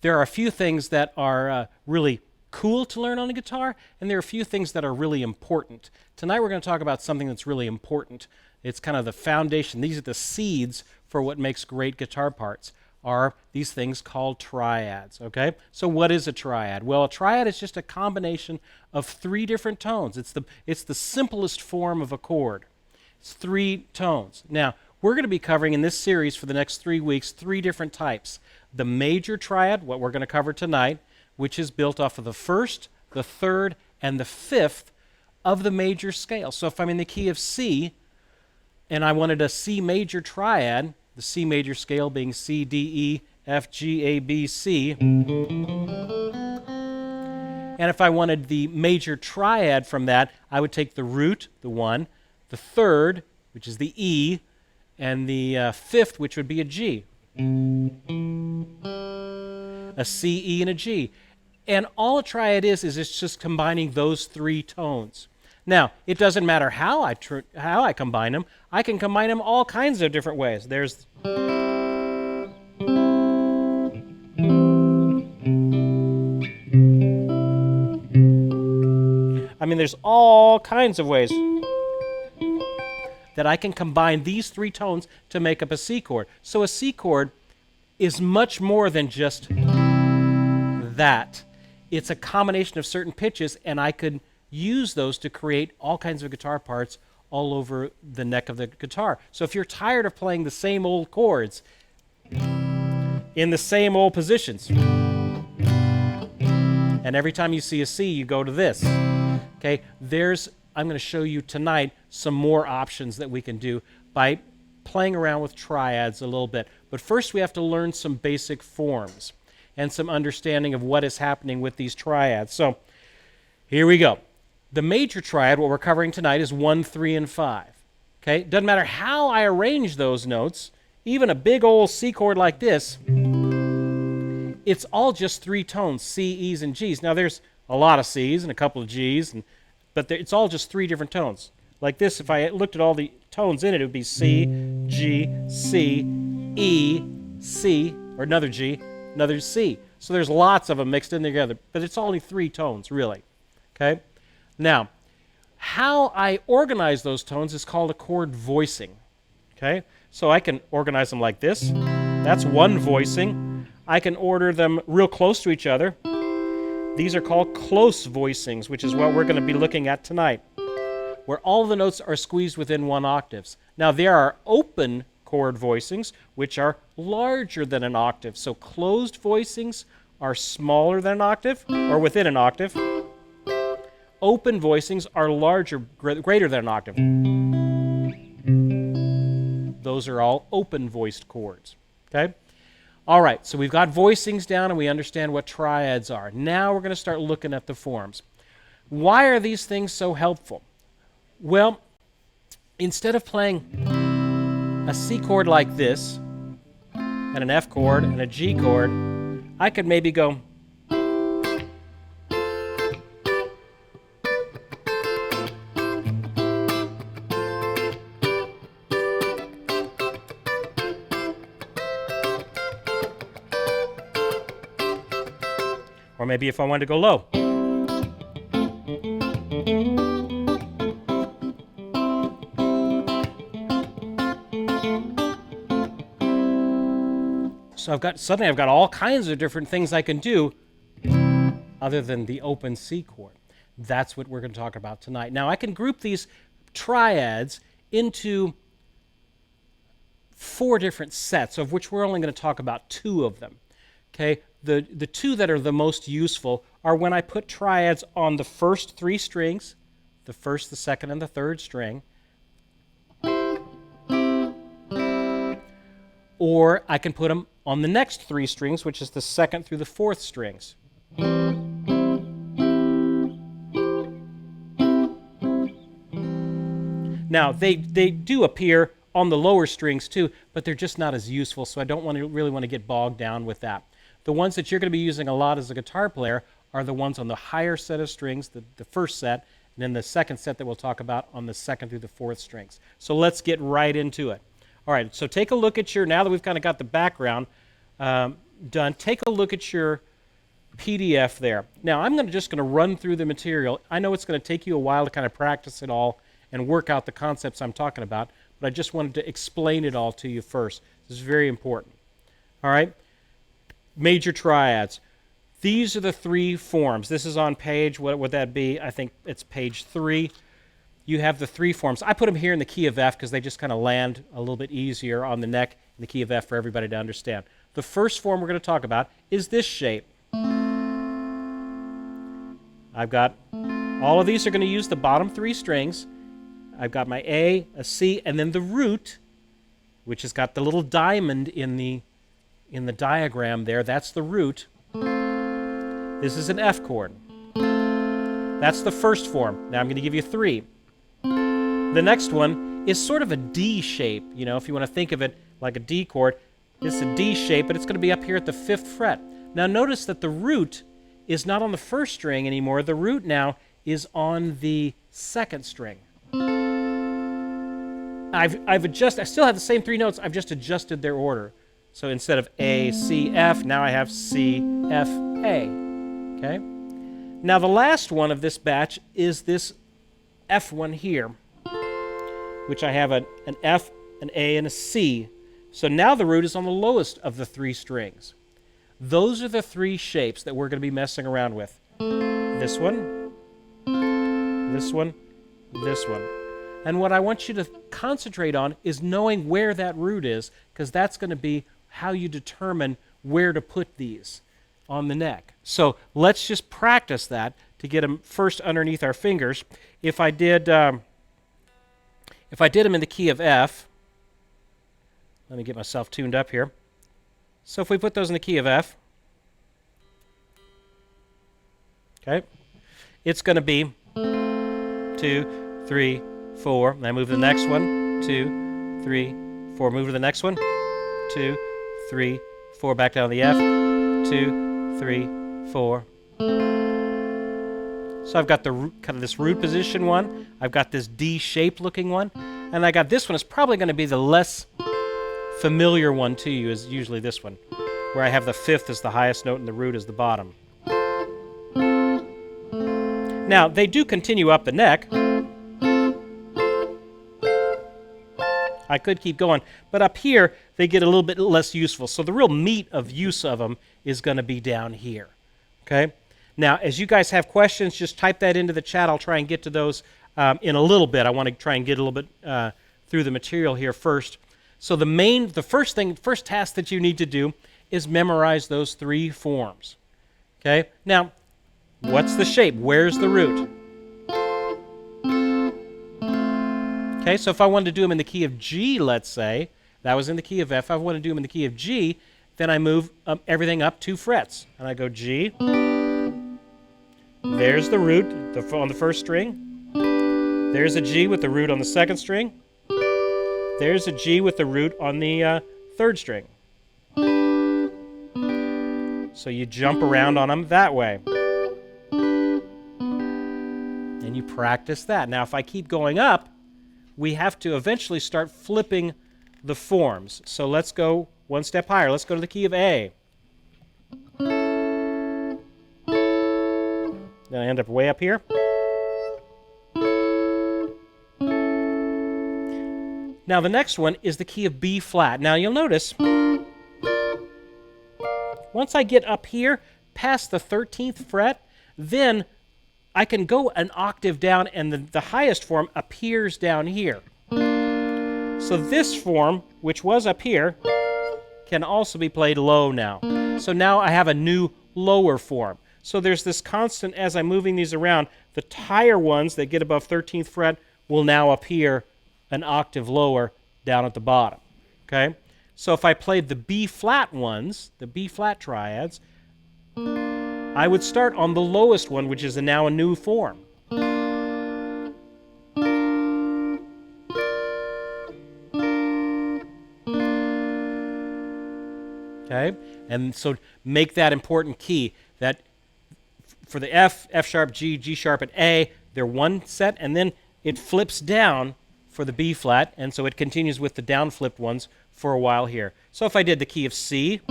there are a few things that are really cool to learn on the guitar, and there are a few things that are really important. Tonight we're going to talk about something that's really important. It's kind of the foundation. These are the seeds for what makes great guitar parts, are these things called triads, okay? So what is a triad? Well, a triad is just a combination of 3 different tones. It's the simplest form of a chord. It's 3 tones. Now, we're going to be covering in this series for the next 3 weeks 3 different types. The major triad, what we're going to cover tonight, which is built off of the 1st, the 3rd, and the 5th of the major scale. So if I'm in the key of C, and I wanted a C major triad, the C major scale being C, D, E, F, G, A, B, C. And if I wanted the major triad from that, I would take the root, the 1, the 3rd, which is the E, and the 5th, which would be a G. A C, E, and a G. And all a triad is it's just combining those 3 tones. Now, it doesn't matter how I combine them. I can combine them all kinds of different ways. There's I mean, there's all kinds of ways that I can combine these 3 tones to make up a C chord. So a C chord is much more than just that. It's a combination of certain pitches, and I could use those to create all kinds of guitar parts all over the neck of the guitar. So if you're tired of playing the same old chords in the same old positions, and every time you see a C, you go to this. Okay, I'm going to show you tonight some more options that we can do by playing around with triads a little bit. But first we have to learn some basic forms and some understanding of what is happening with these triads. So here we go. The major triad, what we're covering tonight, is 1, 3, and 5. Okay, doesn't matter how I arrange those notes, even a big old C chord like this, it's all just 3 tones, C, E's, and G's. Now there's a lot of C's and a couple of G's, but it's all just 3 different tones. Like this, if I looked at all the tones in it, it would be C, G, C, E, C, or another G, another C. So there's lots of them mixed in together, but it's only 3 tones, really. Okay? Now, how I organize those tones is called a chord voicing. Okay? So I can organize them like this. That's one voicing. I can order them real close to each other. These are called close voicings, which is what we're going to be looking at tonight, where all the notes are squeezed within 1 octave. Now, there are open chord voicings, which are larger than an octave. So closed voicings are smaller than an octave, or within an octave. Open voicings are larger, greater than an octave. Those are all open voiced chords. Okay? All right, so we've got voicings down and we understand what triads are. Now we're going to start looking at the forms. Why are these things so helpful? Well, instead of playing a C chord like this, and an F chord, and a G chord, I could maybe go or maybe if I wanted to go low. So suddenly I've got all kinds of different things I can do other than the open C chord. That's what we're going to talk about tonight. Now I can group these triads into 4 different sets, of which we're only going to talk about 2 of them. Okay, the 2 that are the most useful are when I put triads on the first 3 strings, the 1st, the 2nd, and the 3rd string, or I can put them on the next 3 strings, which is the 2nd through the 4th strings. Now, they do appear on the lower strings too, but they're just not as useful, so I don't really want to get bogged down with that. The ones that you're going to be using a lot as a guitar player are the ones on the higher set of strings, the first set, and then the second set that we'll talk about on the 2nd through the 4th strings. So let's get right into it. All right, so take a look at now that we've kind of got the background, done, take a look at your PDF there. Now, I'm just going to run through the material. I know it's going to take you a while to kind of practice it all and work out the concepts I'm talking about, but I just wanted to explain it all to you first. This is very important. All right? Major triads. These are the three forms. This is on page, what would that be? I think it's page 3. You have the three forms. I put them here in the key of F because they just kind of land a little bit easier on the neck in the key of F for everybody to understand. The first form we're going to talk about is this shape. I've got, all of these are going to use the bottom 3 strings. I've got my A, a C, and then the root, which has got the little diamond in the diagram there. That's the root. This is an F chord. That's the first form. Now I'm going to give you 3. The next one is sort of a D shape, you know, if you want to think of it like a D chord. It's a D shape, but it's going to be up here at the 5th fret. Now notice that the root is not on the 1st string anymore. The root now is on the 2nd string. I've adjusted, I still have the same 3 notes, I've just adjusted their order. So instead of A, C, F, now I have C, F, A. Okay? Now the last one of this batch is this F one here, which I have an F, an A, and a C. So now the root is on the lowest of the 3 strings. Those are the 3 shapes that we're going to be messing around with. This one, this one, this one. And what I want you to concentrate on is knowing where that root is, because that's going to be how you determine where to put these on the neck. So let's just practice that to get them first underneath our fingers. If I did them in the key of F, let me get myself tuned up here. So if we put those in the key of F, okay, it's going to be 2, 3, 4. And I move to the next one, 2, 3, 4. Move to the next one, 2, 3, 4. Back down the F, 2, 3, 4. So I've got the root, kind of this root position one. I've got this D-shaped looking one. And I got this one. It's probably going to be the less familiar one to you, is usually this one, where I have the 5th as the highest note and the root as the bottom. Now, they do continue up the neck. I could keep going, but up here, they get a little bit less useful. So the real meat of use of them is going to be down here. Okay? Now, as you guys have questions, just type that into the chat. I'll try and get to those in a little bit. I want to try and get a little bit through the material here first. So the first task that you need to do is memorize those 3 forms. Okay? Now, what's the shape? Where's the root? Okay, so if I wanted to do them in the key of G, let's say, that was in the key of F. If I want to do them in the key of G, then I move everything up 2 frets. And I go G. There's the root on the 1st string. There's a G with the root on the 2nd string. There's a G with the root on the 3rd string. So you jump around on them that way. And you practice that. Now, if I keep going up, we have to eventually start flipping the forms. So let's go one step higher. Let's go to the key of A. Then I end up way up here. Now the next one is the key of B flat. Now you'll notice, once I get up here past the 13th fret, then I can go an octave down and the highest form appears down here. So this form, which was up here, can also be played low now. So now I have a new lower form. So there's this constant, as I'm moving these around, the higher ones that get above 13th fret will now appear an octave lower down at the bottom. Okay? So if I played the B flat ones, the B flat triads, I would start on the lowest one, which is now a new form. Okay? And so make that important key that for the F, F sharp, G, G sharp, and A, they're one set, and then it flips down for the B flat, and so it continues with the down flipped ones for a while here. So if I did the key of C,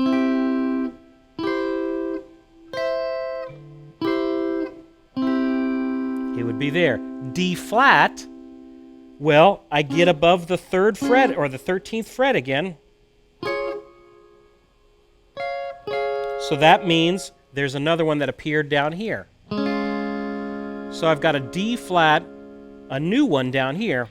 would be there. D flat, well, I get above the 3rd fret or the 13th fret again. So that means there's another one that appeared down here. So I've got a D flat, a new one down here.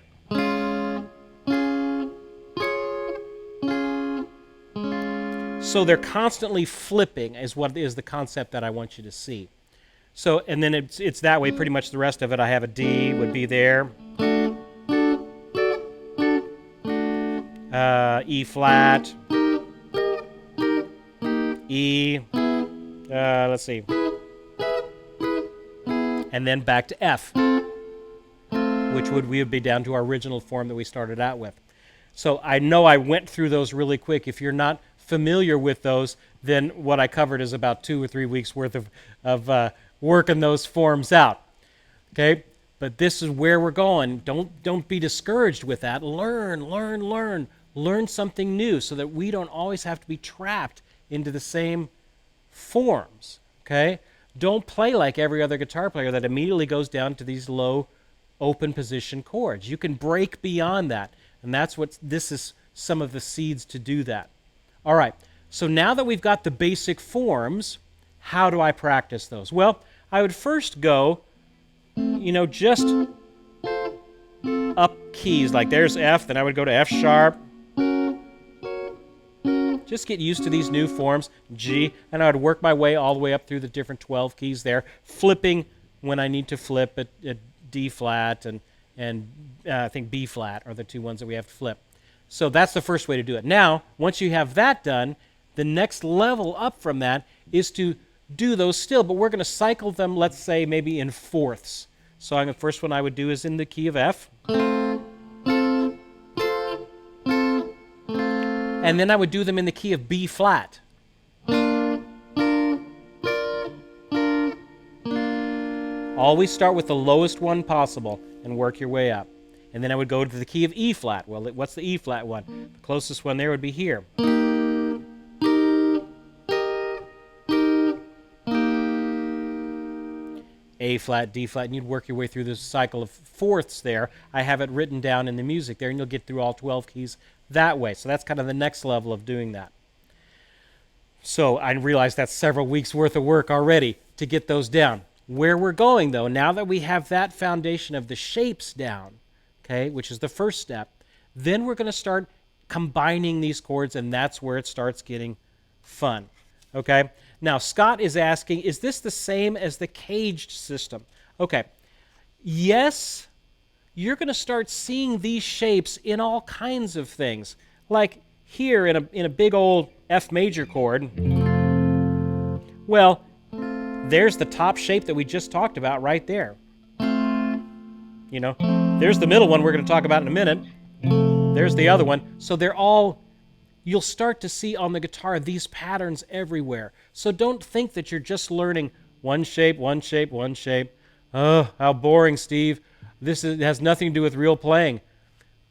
So they're constantly flipping is what is the concept that I want you to see. So, and then it's that way pretty much the rest of it. I have a D would be there. E flat. E. Let's see. And then back to F, which we would be down to our original form that we started out with. So I know I went through those really quick. If you're not familiar with those, then what I covered is about 2 or 3 weeks worth of working those forms out. Okay? But this is where we're going. Don't be discouraged with that. Learn something new so that we don't always have to be trapped into the same forms. Okay? Don't play like every other guitar player that immediately goes down to these low open position chords. You can break beyond that. And that's what this is, some of the seeds to do that. All right. So now that we've got the basic forms, how do I practice those? Well, I would first go, just up keys. Like there's F, then I would go to F sharp. Just get used to these new forms, G, and I would work my way all the way up through the different 12 keys there, flipping when I need to flip at D flat and I think B flat are the two ones that we have to flip. So that's the first way to do it. Now, once you have that done, the next level up from that is to do those still, but we're going to cycle them, let's say, maybe in fourths. So the first one I would do is in the key of F. And then I would do them in the key of B flat. Always start with the lowest one possible and work your way up. And then I would go to the key of E flat. Well, what's the E flat one? The closest one there would be here. A flat, D flat, and you'd work your way through this cycle of fourths there. I have it written down in the music there, and you'll get through all 12 keys that way. So that's kind of the next level of doing that. So I realize that's several weeks worth of work already to get those down. Where we're going, though, now that we have that foundation of the shapes down, okay, which is the first step, then we're going to start combining these chords, and that's where it starts getting fun. Okay? Now, Scott is asking, is this the same as the caged system? Okay. Yes, you're going to start seeing these shapes in all kinds of things. Like here in a big old F major chord. Well, there's the top shape that we just talked about right there. There's the middle one we're going to talk about in a minute. There's the other one. So they're all, you'll start to see on the guitar these patterns everywhere. So don't think that you're just learning one shape, one shape, one shape. Oh, how boring, Steve. This has nothing to do with real playing.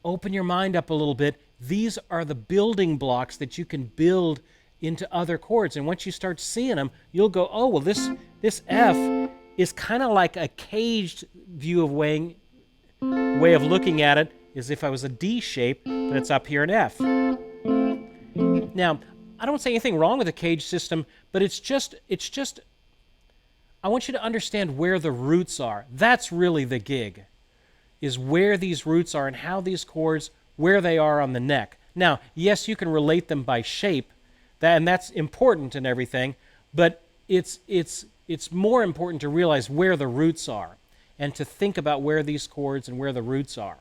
Open your mind up a little bit. These are the building blocks that you can build into other chords. And once you start seeing them, you'll go, oh, well, this F is kind of like a caged view of way of looking at it, as if I was a D shape, but it's up here in F. Now, I don't say anything wrong with the cage system, but it's just I want you to understand where the roots are. That's really the gig, is where these roots are and how these chords, where they are on the neck. Now, yes, you can relate them by shape, and that's important and everything, but it's more important to realize where the roots are and to think about where these chords and where the roots are.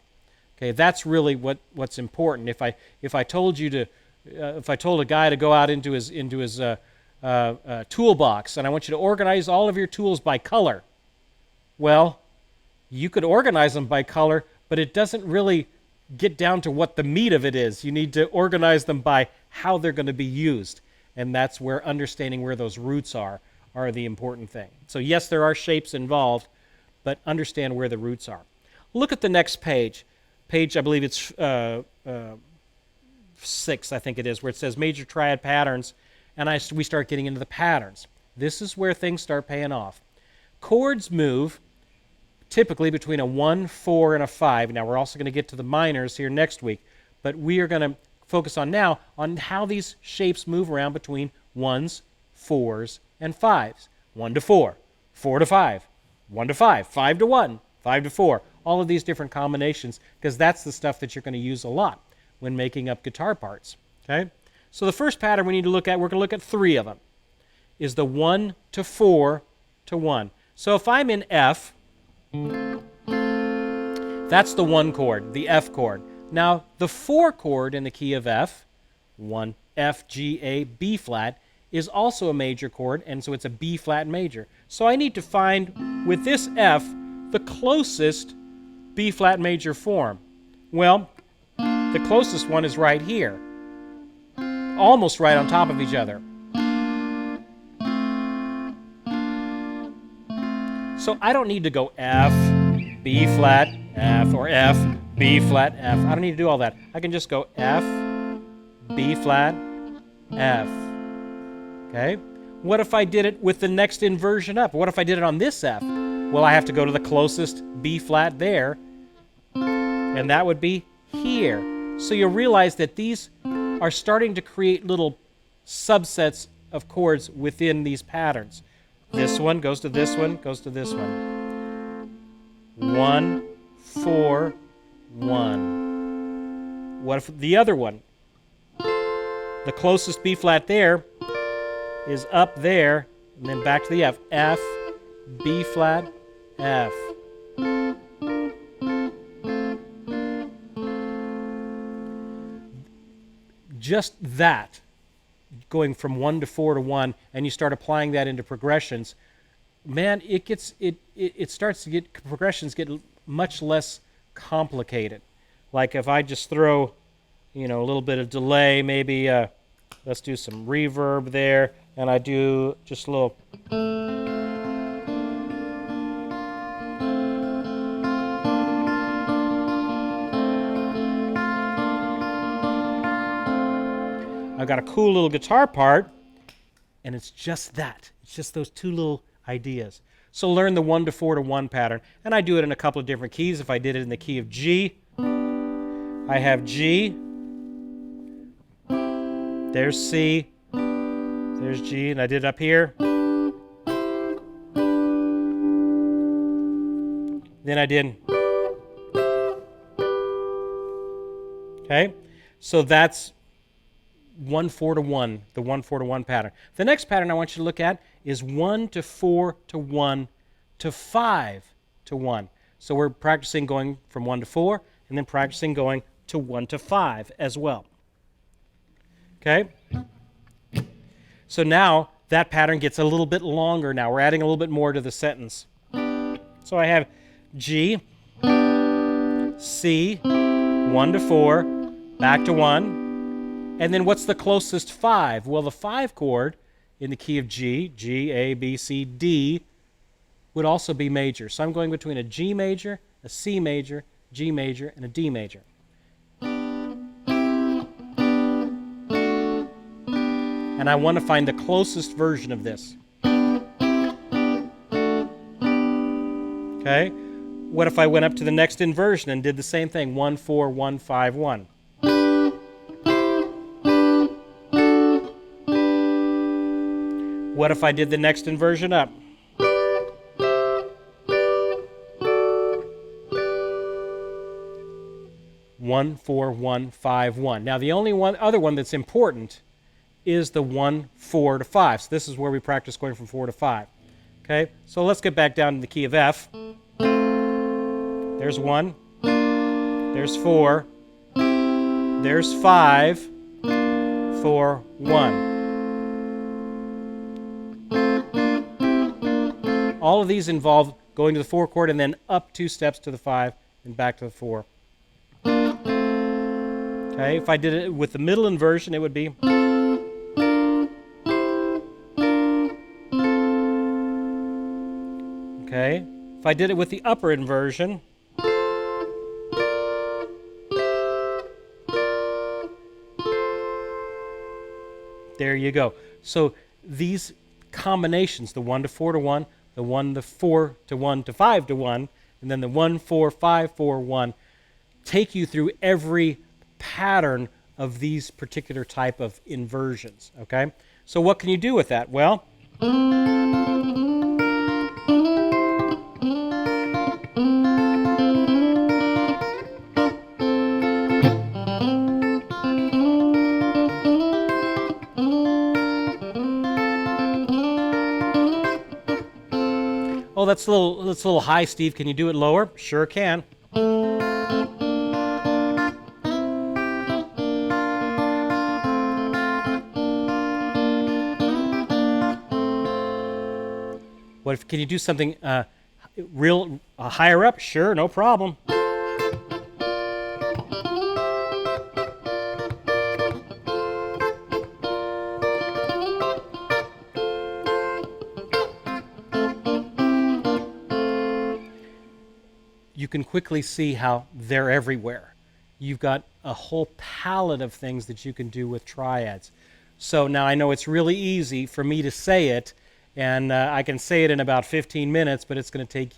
Okay, that's really what's important. If I told you to, if I told a guy to go out into his toolbox and I want you to organize all of your tools by color, well, you could organize them by color, but it doesn't really get down to what the meat of it is. You need to organize them by how they're going to be used, and that's where understanding where those roots are the important thing. So yes, there are shapes involved, but understand where the roots are. Look at the next page. Page, I believe it's 6, I think it is, where it says major triad patterns, and we start getting into the patterns. This is where things start paying off. Chords move typically between a 1, 4, and a 5. Now, we're also going to get to the minors here next week, but we are going to focus on now on how these shapes move around between 1s, 4s, and 5s. 1 to 4, 4 to 5, 1 to 5, 5 to 1, 5 to 4. All of these different combinations, because that's the stuff that you're going to use a lot when making up guitar parts. Okay? So the first pattern we need to look at, we're going to look at 3 of them, is the 1 to 4 to 1. So if I'm in F, that's the 1 chord, the F chord. Now, the 4 chord in the key of F, 1, F, G, A, B flat, is also a major chord, and so it's a B flat major. So I need to find, with this F, the closest B flat major form. Well, the closest one is right here, almost right on top of each other. So I don't need to go F, B flat, F, or F, B flat, F. I don't need to do all that. I can just go F, B flat, F. Okay? What if I did it with the next inversion up? What if I did it on this F? Well, I have to go to the closest B flat there, and that would be here. So you'll realize that these are starting to create little subsets of chords within these patterns. This one goes to this one, goes to this one. 1, 4, 1. What if the other one? The closest B flat there is up there, and then back to the F. F, B flat, F. Just that, going from 1 to 4 to 1, and you start applying that into progressions, man, it starts to get, progressions get much less complicated. Like if I just throw, a little bit of delay, maybe let's do some reverb there, and I do just a little. I've got a cool little guitar part, and it's just that. It's just those 2 little ideas. So learn the 1 to 4 to 1 pattern, and I do it in a couple of different keys. If I did it in the key of G, I have G, there's C, there's G, and I did it up here. Then I did. Okay? So that's 1, 4 to 1, the 1, 4 to 1 pattern. The next pattern I want you to look at is 1 to 4 to 1 to 5 to 1. So we're practicing going from 1 to 4, and then practicing going to 1 to 5 as well. Okay? So now that pattern gets a little bit longer now. We're adding a little bit more to the sentence. So I have G, C, 1 to 4, back to 1. And then what's the closest 5? Well, the 5 chord in the key of G, G, A, B, C, D, would also be major. So I'm going between a G major, a C major, G major, and a D major. And I want to find the closest version of this. Okay? What if I went up to the next inversion and did the same thing? 1, 4, 1, 5, 1. What if I did the next inversion up? One, 4, 1, 5, 1. Now the only other one that's important is the 1, 4 to 5. So this is where we practice going from 4 to 5. Okay, so let's get back down to the key of F. There's 1, there's 4, there's 5, 4, 1. All of these involve going to the 4 chord and then up 2 steps to the 5 and back to the 4. Okay, if I did it with the middle inversion, it would be. Okay, if I did it with the upper inversion, there you go. So these combinations, the 1 to 4 to 1, the 1 to 4 to 1 to 5 to 1, and then the 1, 4, 5, 4, 1, take you through every pattern of these particular type of inversions, okay? So what can you do with that? Well, oh, that's a little high, Steve. Can you do it lower? Sure can. What if, can you do something real higher up? Sure, no problem. You can quickly see how they're everywhere. You've got a whole palette of things that you can do with triads. So now I know it's really easy for me to say it, and I can say it in about 15 minutes, but it's going to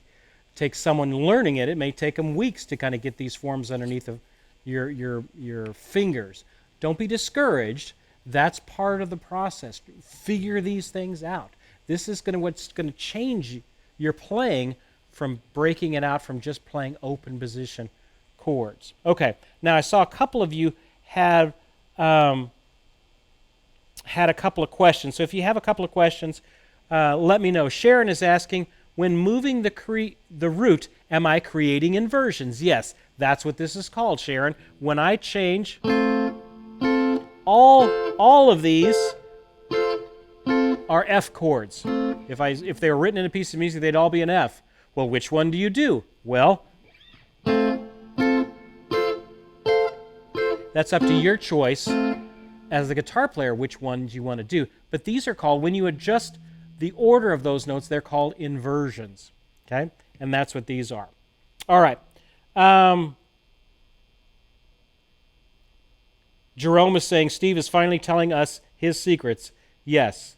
take someone learning it. It may take them weeks to kind of get these forms underneath of your fingers. Don't be discouraged. That's part of the process. Figure these things out. This is what's going to change your playing from breaking it out from just playing open position chords. Okay, now I saw a couple of you had a couple of questions. So if you have a couple of questions, let me know. Sharon is asking, when moving the root, am I creating inversions? Yes, that's what this is called, Sharon. When I change all of these are F chords. If they were written in a piece of music, they'd all be an F. Well, which one do you do? Well, that's up to your choice as the guitar player, which ones you want to do. But these are called, when you adjust the order of those notes, they're called inversions. Okay? And that's what these are. All right. Jerome is saying, Steve is finally telling us his secrets. Yes,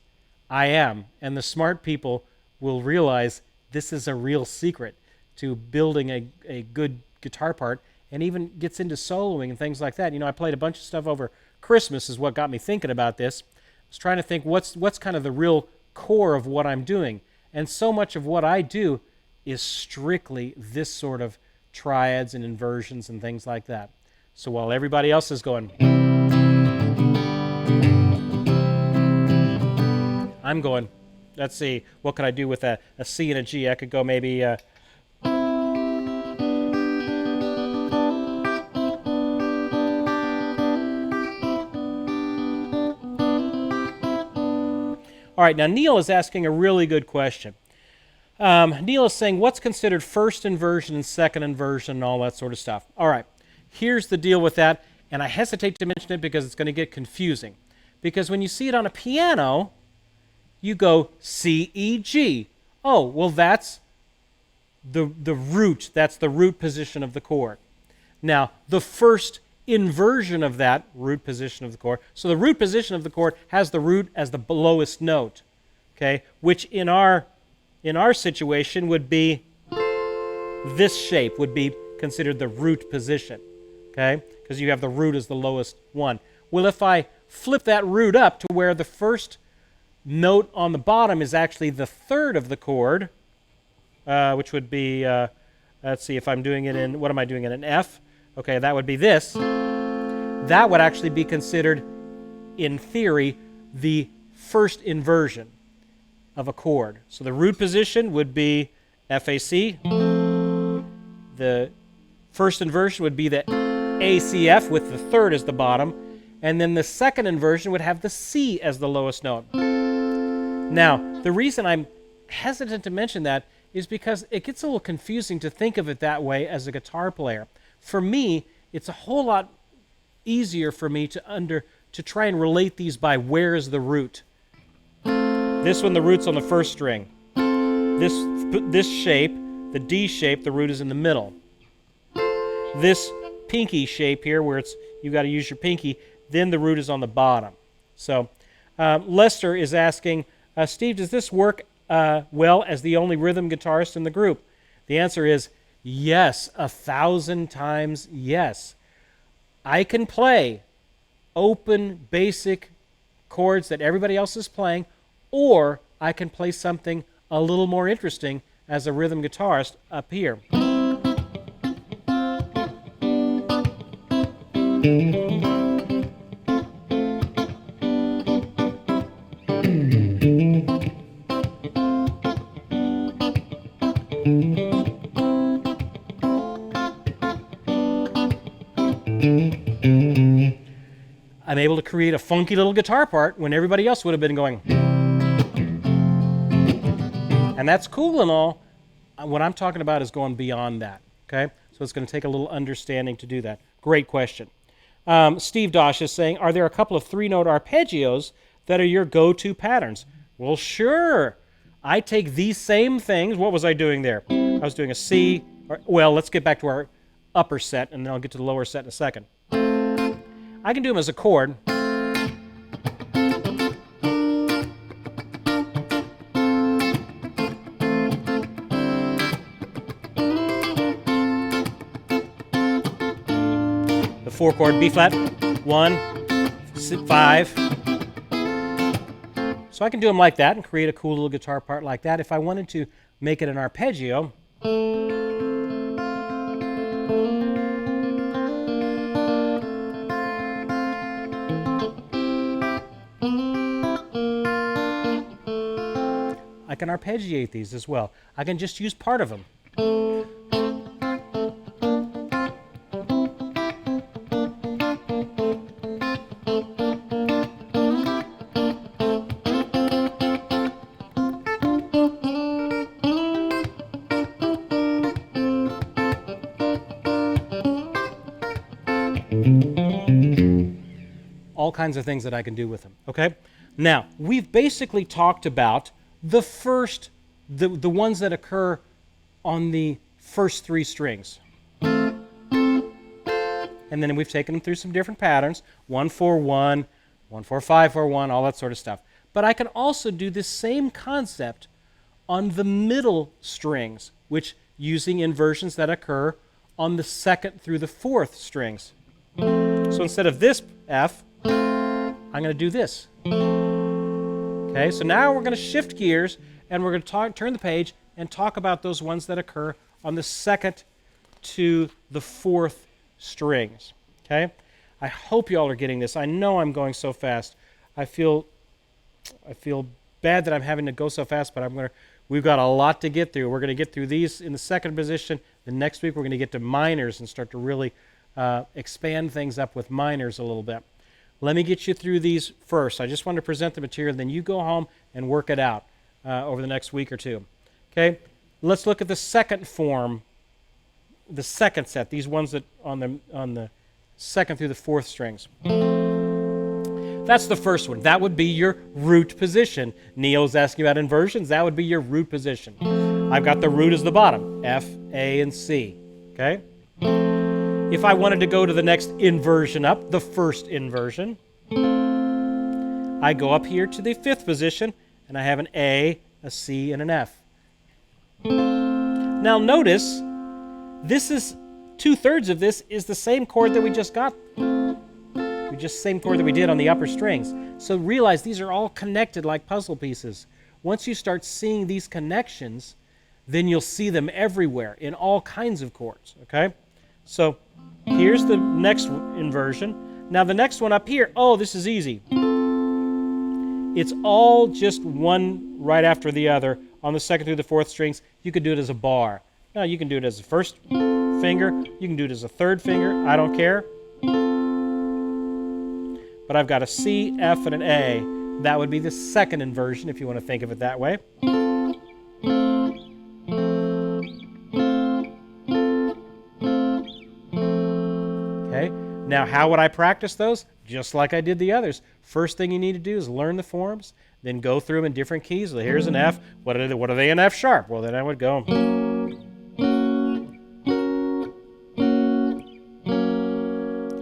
I am. And the smart people will realize this is a real secret to building a good guitar part, and even gets into soloing and things like that. You know, I played a bunch of stuff over Christmas is what got me thinking about this. I was trying to think what's kind of the real core of what I'm doing. And so much of what I do is strictly this sort of triads and inversions and things like that. So while everybody else is going, I'm going, let's see, what could I do with a C and a G? I could go maybe... All right, now Neil is asking a really good question. Neil is saying, what's considered first inversion and second inversion and all that sort of stuff? All right, here's the deal with that, and I hesitate to mention it because it's going to get confusing. Because when you see it on a piano, you go C, E, G. Oh, well, that's the root. That's the root position of the chord. Now, the first inversion of that root position of the chord. So the root position of the chord has the root as the lowest note, okay? Which in our situation would be this shape would be considered the root position, okay? Because you have the root as the lowest one. Well, if I flip that root up to where the first note on the bottom is actually the third of the chord, which would be, let's see, if I'm doing it in, what am I doing it in F? Okay, that would be this. That would actually be considered, in theory, the first inversion of a chord. So the root position would be FAC. The first inversion would be the ACF with the third as the bottom. And then the second inversion would have the C as the lowest note. Now, the reason I'm hesitant to mention that is because it gets a little confusing to think of it that way as a guitar player. For me, it's a whole lot easier for me to try and relate these by where is the root. This one, the root's on the first string. This shape, the D shape, the root is in the middle. This pinky shape here, where you got to use your pinky, then the root is on the bottom. So Lester is asking, Steve, does this work well as the only rhythm guitarist in the group? The answer is Yes, 1,000 times yes. I can play open, basic chords that everybody else is playing, or I can play something a little more interesting as a rhythm guitarist up here. I'm able to create a funky little guitar part when everybody else would have been going. And that's cool and all. What I'm talking about is going beyond that, okay? So it's going to take a little understanding to do that. Great question. Steve Dosh is saying, are there a couple of 3-note arpeggios that are your go-to patterns? Well, sure. I take these same things. What was I doing there? I was doing a C. Well, let's get back to our upper set, and then I'll get to the lower set in a second. I can do them as a chord. The 4-chord B flat, 1, 5. So I can do them like that and create a cool little guitar part like that. If I wanted to make it an arpeggio, I can arpeggiate these as well. I can just use part of them. All kinds of things that I can do with them, okay? Now, we've basically talked about the ones that occur on the first 3 strings. And then we've taken them through some different patterns, 1-4-1, 1-4-5-4-1, all that sort of stuff. But I can also do this same concept on the middle strings, which using inversions that occur on the 2nd through the 4th strings. So instead of this F, I'm going to do this. Okay, so now we're going to shift gears and we're going to turn the page and talk about those ones that occur on the 2nd to the 4th strings. Okay, I hope you all are getting this. I know I'm going so fast. I feel bad that I'm having to go so fast, but we've got a lot to get through. We're going to get through these in the 2nd position. The next week we're going to get to minors and start to really expand things up with minors a little bit. Let me get you through these first. I just want to present the material, then you go home and work it out over the next week or two. Okay, let's look at the 2nd form, the 2nd set, these ones that on the 2nd through the 4th strings. That's the first one. That would be your root position. Neil's asking about inversions. That would be your root position. I've got the root as the bottom, F, A, and C. Okay? If I wanted to go to the next inversion up, the first inversion, I go up here to the 5th position, and I have an A, a C, and an F. Now notice, this is 2/3 of this is the same chord that we just got. Same chord that we did on the upper strings. So realize these are all connected like puzzle pieces. Once you start seeing these connections, then you'll see them everywhere in all kinds of chords. Okay? So here's the next inversion. Now the next one up here, oh, this is easy. It's all just one right after the other on the 2nd through the 4th strings. You could do it as a bar. Now you can do it as a 1st finger. You can do it as a 3rd finger. I don't care. But I've got a C, F, and an A. That would be the 2nd inversion if you want to think of it that way. Okay, now how would I practice those? Just like I did the others. First thing you need to do is learn the forms, then go through them in different keys. Well, here's an F. What are they in F sharp? Well, then I would go.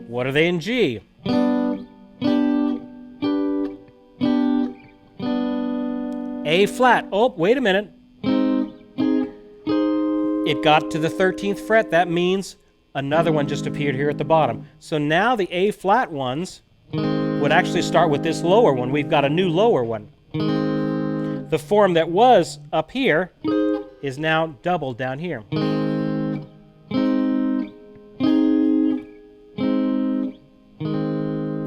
What are they in G? A flat. Oh, wait a minute. It got to the 13th fret. That means another one just appeared here at the bottom. So now the A flat ones would actually start with this lower one. We've got a new lower one. The form that was up here is now doubled down here.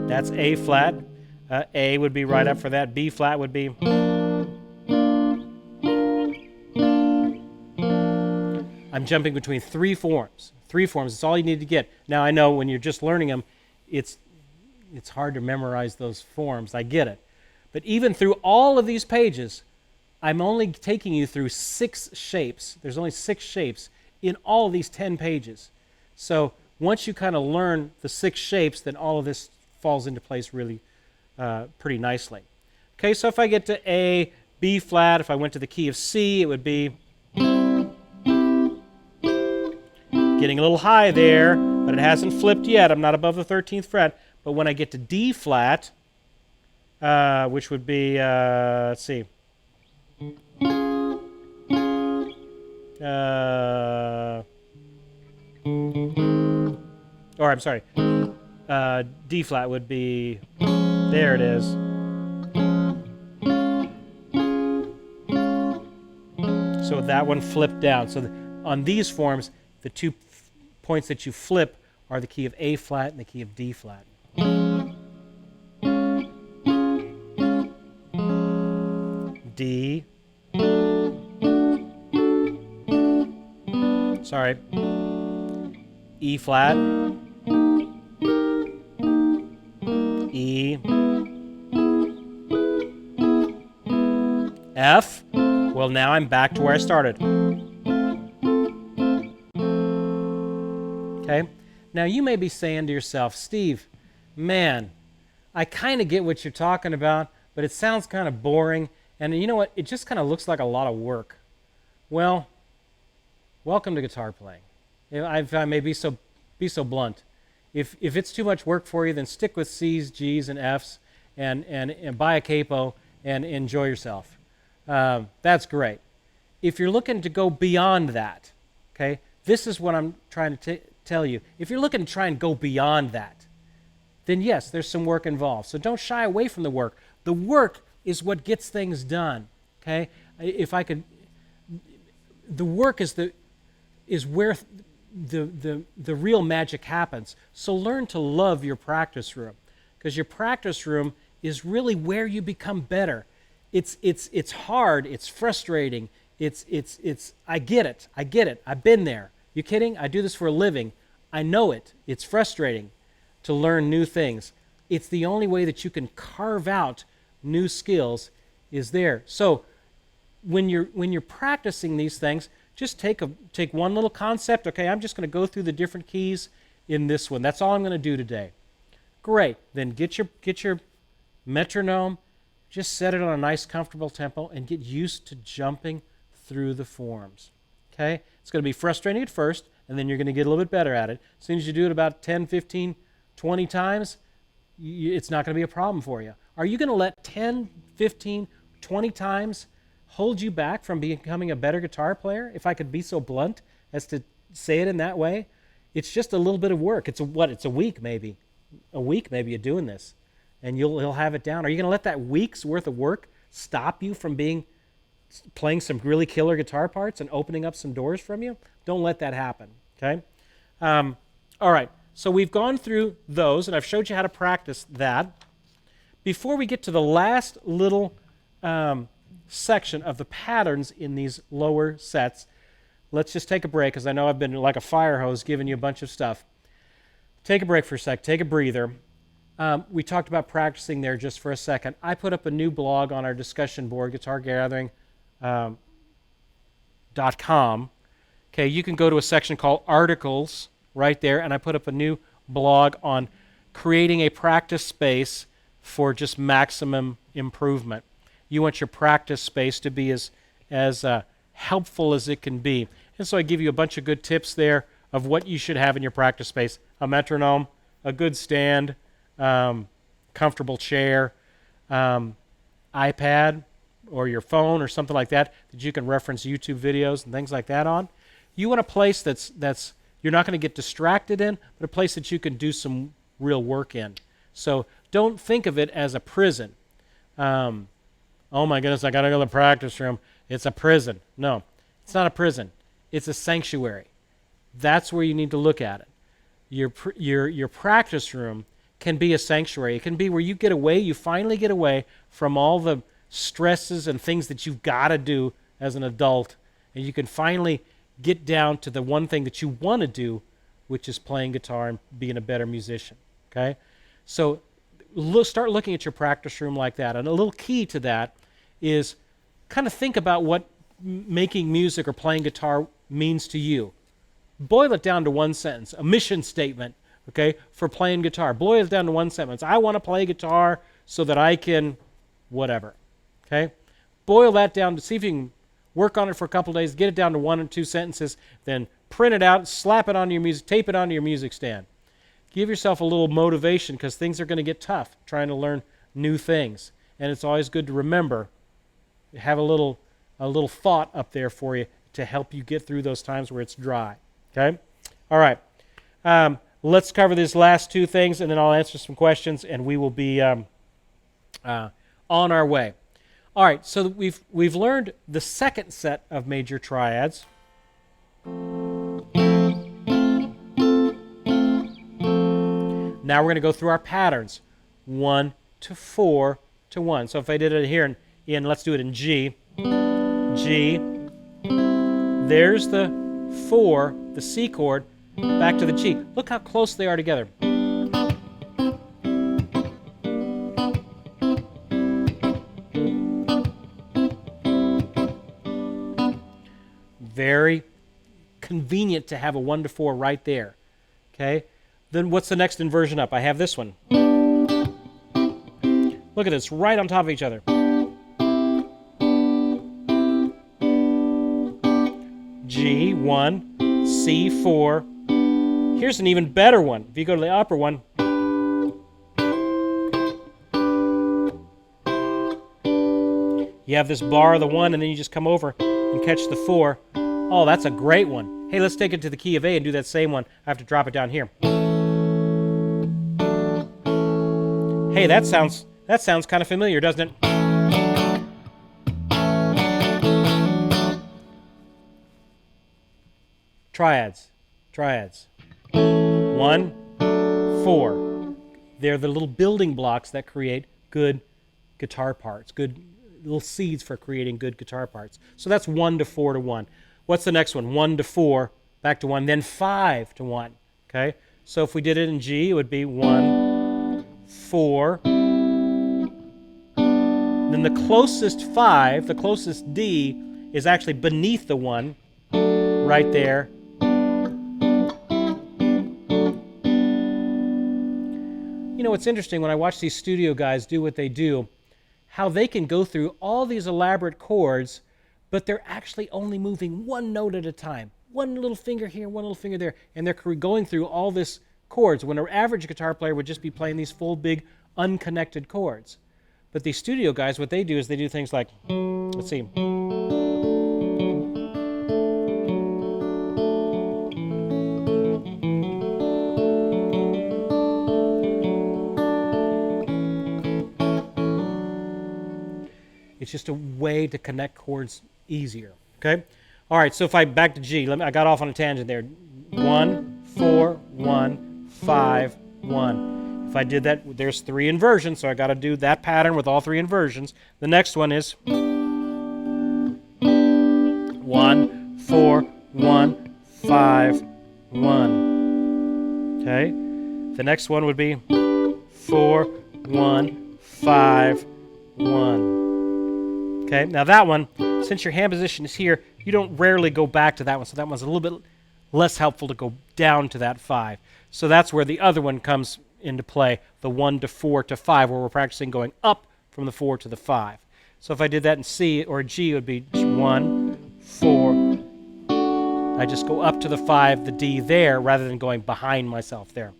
That's A flat. A would be right up for that. B flat would be. I'm jumping between three forms. Three forms, it's all you need to get. Now I know when you're just learning them, it's hard to memorize those forms. I get it. But even through all of these pages, I'm only taking you through 6 shapes. There's only 6 shapes in all of these 10 pages. So once you kind of learn the 6 shapes, then all of this falls into place really pretty nicely. Okay, so if I get to A, B flat, if I went to the key of C, it would be getting a little high there, but it hasn't flipped yet. I'm not above the 13th fret. But when I get to D flat, which would be, let's see, or I'm sorry, D flat would be, there it is. So that one flipped down. So on these forms, the 2 points that you flip are the key of A flat and the key of D flat. D. Sorry. E flat. E. F. Well, now I'm back to where I started. Okay? Now you may be saying to yourself, Steve, man, I kind of get what you're talking about, but it sounds kind of boring, and you know what? It just kind of looks like a lot of work. Well, welcome to guitar playing. If I may be so blunt. If it's too much work for you, then stick with C's, G's, and F's, and buy a capo and enjoy yourself. That's great. If you're looking to go beyond that, okay, this is what I'm trying to tell you. If you're looking to try and go beyond that, then yes, there's some work involved. So don't shy away from the work. The work is what gets things done. Okay? If I could, the work is where the real magic happens. So learn to love your practice room, because your practice room is really where you become better. It's hard. It's frustrating. I get it. I've been there. You kidding? I do this for a living. I know it. It's frustrating to learn new things. It's the only way that you can carve out new skills is there. So when you're practicing these things, just take one little concept. Okay, I'm just going to go through the different keys in this one. That's all I'm going to do today. Great. Then get your metronome, just set it on a nice comfortable tempo and get used to jumping through the forms. Okay? It's going to be frustrating at first, and then you're going to get a little bit better at it. As soon as you do it about 10, 15, 20 times, it's not going to be a problem for you. Are you going to let 10, 15, 20 times hold you back from becoming a better guitar player? If I could be so blunt as to say it in that way, it's just a little bit of work. It's a week maybe. A week maybe of doing this, and you'll have it down. Are you going to let that week's worth of work stop you from playing some really killer guitar parts and opening up some doors from you? Don't let that happen, okay? All right, so we've gone through those, and I've showed you how to practice that. Before we get to the last little section of the patterns in these lower sets, let's just take a break, because I know I've been like a fire hose giving you a bunch of stuff. Take a break for a sec, take a breather. We talked about practicing there just for a second. I put up a new blog on our discussion board, guitargathering.com. Okay, you can go to a section called Articles right there, and I put up a new blog on creating a practice space for just maximum improvement. You want your practice space to be as helpful as it can be. And so I give you a bunch of good tips there of what you should have in your practice space. A metronome, a good stand, comfortable chair, iPad or your phone or something like that you can reference YouTube videos and things like that on. You want a place that's you're not going to get distracted in, but a place that you can do some real work in. So don't think of it as a prison. Oh my goodness, I got to go to the practice room. It's a prison. No, it's not a prison. It's a sanctuary. That's where you need to look at it. Your practice room can be a sanctuary. It can be where you get away, you finally get away from all the stresses and things that you've got to do as an adult, and you can finally get down to the one thing that you want to do, which is playing guitar and being a better musician. Okay? So start looking at your practice room like that. And a little key to that is kind of think about what making music or playing guitar means to you. Boil it down to one sentence, a mission statement, okay, for playing guitar. Boil it down to one sentence. I want to play guitar so that I can whatever, okay? Boil that down to see if you can work on it for a couple days, get it down to 1 or 2 sentences, then print it out, slap it onto your music, tape it onto your music stand. Give yourself a little motivation because things are going to get tough trying to learn new things. And it's always good to remember, have a little thought up there for you to help you get through those times where it's dry. Okay? All right. Let's cover these last 2 things, and then I'll answer some questions, and we will be on our way. All right, so we've learned the second set of major triads. Now we're going to go through our patterns. 1 to 4 to 1. So if I did it here in let's do it in G. G. There's the 4, the C chord, back to the G. Look how close they are together. Very convenient to have a 1 to 4 right there. Okay? Then what's the next inversion up? I have this one. Look at this, right on top of each other. G, 1, C, 4. Here's an even better one. If you go to the upper one, you have this bar of the 1, and then you just come over and catch the 4. Oh, that's a great one. Hey, let's take it to the key of A and do that same one. I have to drop it down here. Hey, that sounds kind of familiar, doesn't it? Triads. 1, 4. They're the little building blocks that create good guitar parts, good little seeds for creating good guitar parts. So that's 1 to 4 to 1. What's the next one? 1 to 4, back to 1, then 5 to 1. Okay? So if we did it in G, it would be 1, 4. Then the closest 5, the closest D, is actually beneath the 1, right there. You know, it's interesting when I watch these studio guys do what they do, how they can go through all these elaborate chords, but they're actually only moving 1 note at a time. 1 little finger here, 1 little finger there, and they're going through all this chords when an average guitar player would just be playing these full, big, unconnected chords. But these studio guys, what they do is they do things like, let's see. It's just a way to connect chords easier, okay? All right, so if I back to G, I got off on a tangent there. 1, 4, 1, 5, 1. If I did that, there's 3 inversions, so I got to do that pattern with all 3 inversions. The next one is 1, 4, 1, 5, 1. Okay? The next one would be 4, 1, 5, 1. Okay, now that one, since your hand position is here, you don't rarely go back to that one, so that one's a little bit less helpful to go down to that 5. So that's where the other one comes into play, the 1 to 4 to 5, where we're practicing going up from the 4 to the 5. So if I did that in C or G, it would be 1, 4. I just go up to the 5, the D there, rather than going behind myself there.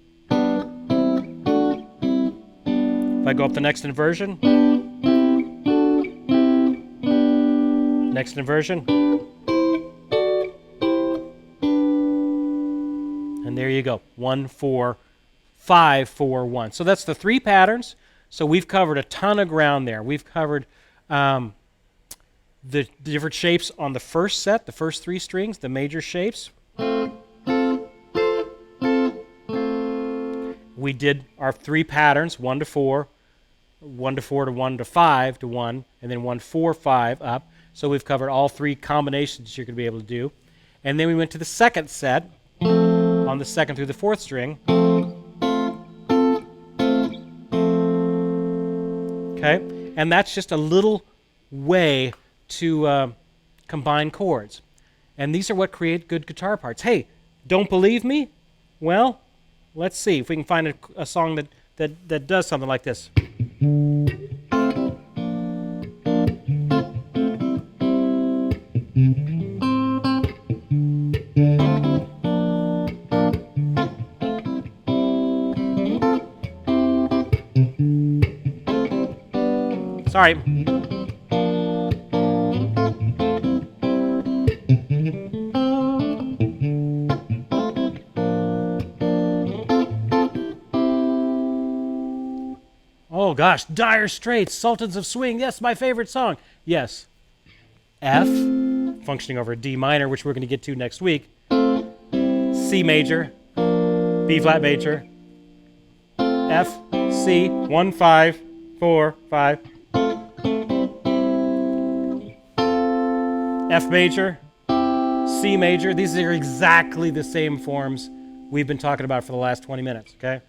If I go up the next inversion, next inversion. And there you go. 1, 4, 5, 4, 1. So that's the 3 patterns. So we've covered a ton of ground there. We've covered the different shapes on the first set, the first 3 strings, the major shapes. We did our 3 patterns, 1 to 4, 1 to 4 to 1 to 5 to 1, and then 1, 4, 5 up. So we've covered all 3 combinations you're going to be able to do. And then we went to the second set on the 2nd through the 4th string. Okay, and that's just a little way to combine chords. And these are what create good guitar parts. Hey, don't believe me? Well, let's see if we can find a song that does something like this. Sorry. Oh gosh, Dire Straits, Sultans of Swing. Yes, my favorite song. Yes. F, functioning over a D minor, which we're going to get to next week. C major, B flat major, F, C, 1, 5, 4, 5. F major, C major. These are exactly the same forms we've been talking about for the last 20 minutes, okay?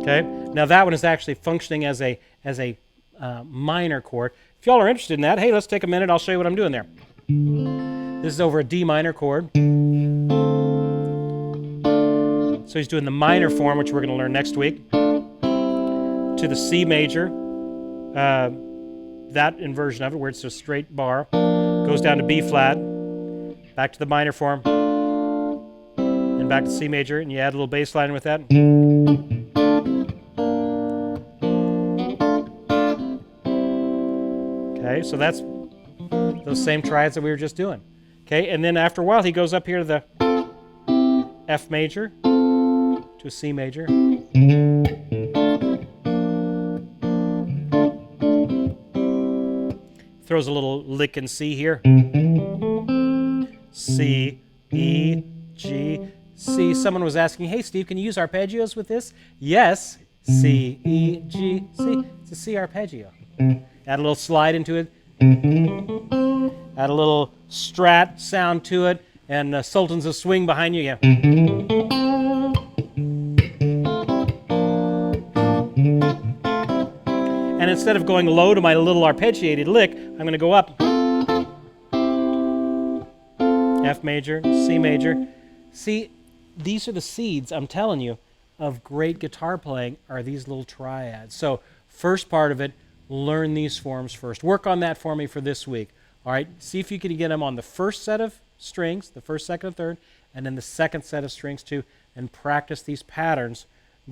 Okay, now that one is actually functioning as a minor chord. If y'all are interested in that, hey, let's take a minute. I'll show you what I'm doing there. This is over a D minor chord. So he's doing the minor form, which we're going to learn next week, to the C major, that inversion of it, where it's a straight bar, goes down to B flat, back to the minor form, and back to C major, and you add a little bass line with that. Okay, so that's those same triads that we were just doing. Okay, and then after a while, he goes up here to the F major, to a C major. Throws a little lick in C here. C, E, G, C. Someone was asking, hey, Steve, can you use arpeggios with this? Yes. C, E, G, C. It's a C arpeggio. Add a little slide into it. Add a little strat sound to it. And Sultans of Swing behind you. Yeah. And instead of going low to my little arpeggiated lick, I'm going to go up. F major, C major. See, these are the seeds, I'm telling you, of great guitar playing are these little triads. So first part of it, learn these forms first. Work on that for me for this week. All right, see if you can get them on the first set of strings, the first, second, and third, and then the second set of strings too, and practice these patterns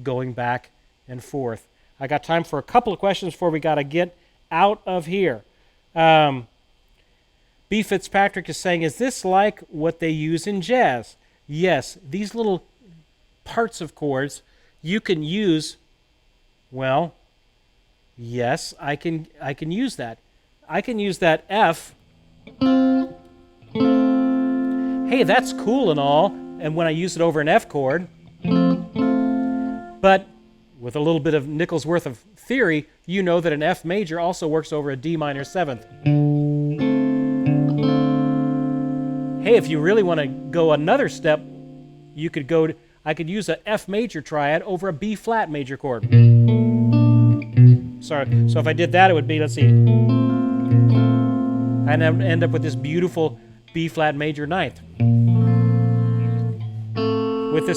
going back and forth. I got time for a couple of questions before we got to get out of here. B. Fitzpatrick is saying, is this like what they use in jazz? Yes, these little parts of chords you can use, well, yes, I can use that. I can use that F. Hey, that's cool and all, and when I use it over an F chord, but with a little bit of nickel's worth of theory, you know that an F major also works over a D minor 7th. Hey, if you really want to go another step, you could go to, I could use an F major triad over a B flat major chord. Sorry, so if I did that, it would be, let's see, I'd end up with this beautiful B flat major 9th. With the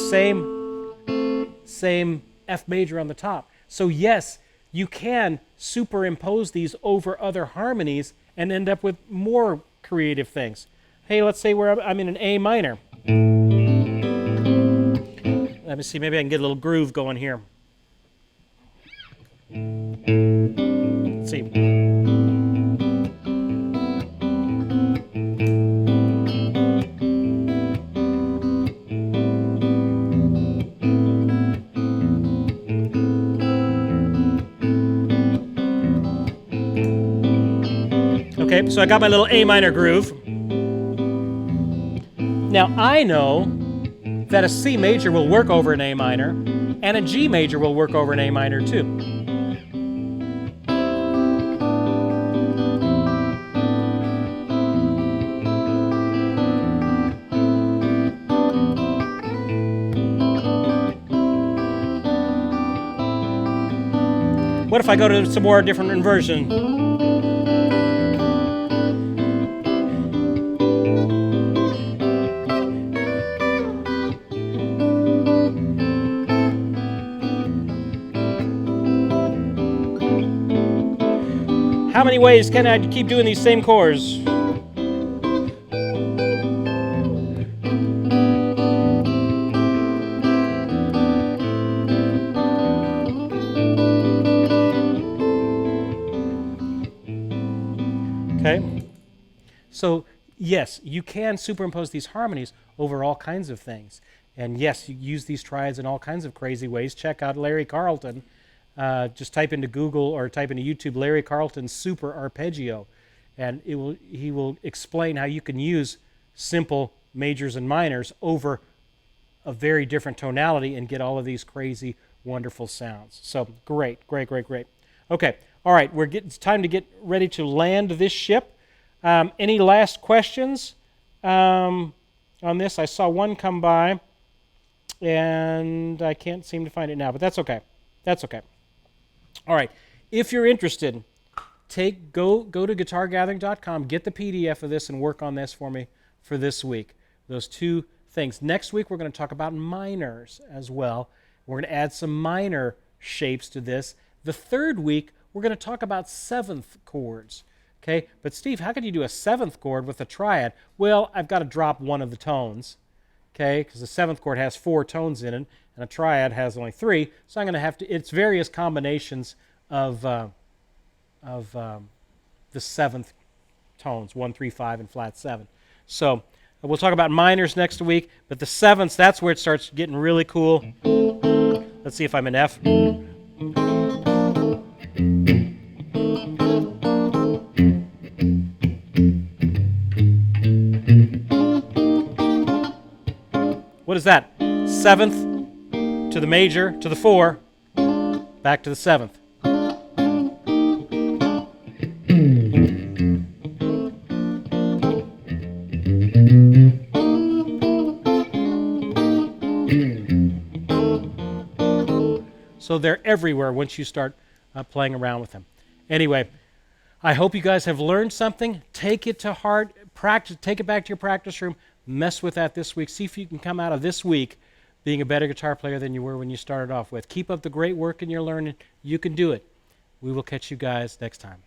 same F major on the top. So yes, you can superimpose these over other harmonies and end up with more creative things. Hey, let's say I'm in an A minor. Let me see, maybe I can get a little groove going here. Let's see. Okay, so I got my little A minor groove. Now I know that a C major will work over an A minor, and a G major will work over an A minor too. What if I go to some more different inversion? How many ways can I keep doing these same chords? Okay. So, yes, you can superimpose these harmonies over all kinds of things. And yes, you use these triads in all kinds of crazy ways. Check out Larry Carlton. Just type into Google or type into YouTube Larry Carlton Super Arpeggio, and he will explain how you can use simple majors and minors over a very different tonality and get all of these crazy, wonderful sounds. So great. Okay, all right, it's time to get ready to land this ship. Any last questions on this? I saw one come by, and I can't seem to find it now, but that's okay. That's okay. All right, if you're interested, go to guitargathering.com, get the PDF of this, and work on this for me for this week. Those two things. Next week, we're going to talk about minors as well. We're going to add some minor shapes to this. The third week, we're going to talk about seventh chords. Okay, but Steve, how could you do a seventh chord with a triad? Well, I've got to drop one of the tones. Okay, because the seventh chord has 4 tones in it, and a triad has only 3. So I'm going to have to. It's various combinations of the seventh tones, 1, 3, 5, and flat 7. So we'll talk about minors next week, but the sevenths, that's where it starts getting really cool. Let's see if I'm in F. What is that? Seventh to the major, to the 4, back to the 7th. So they're everywhere once you start playing around with them. Anyway, I hope you guys have learned something. Take it to heart. Practice. Take it back to your practice room. Mess with that this week. See if you can come out of this week being a better guitar player than you were when you started off with. Keep up the great work in your learning. You can do it. We will catch you guys next time.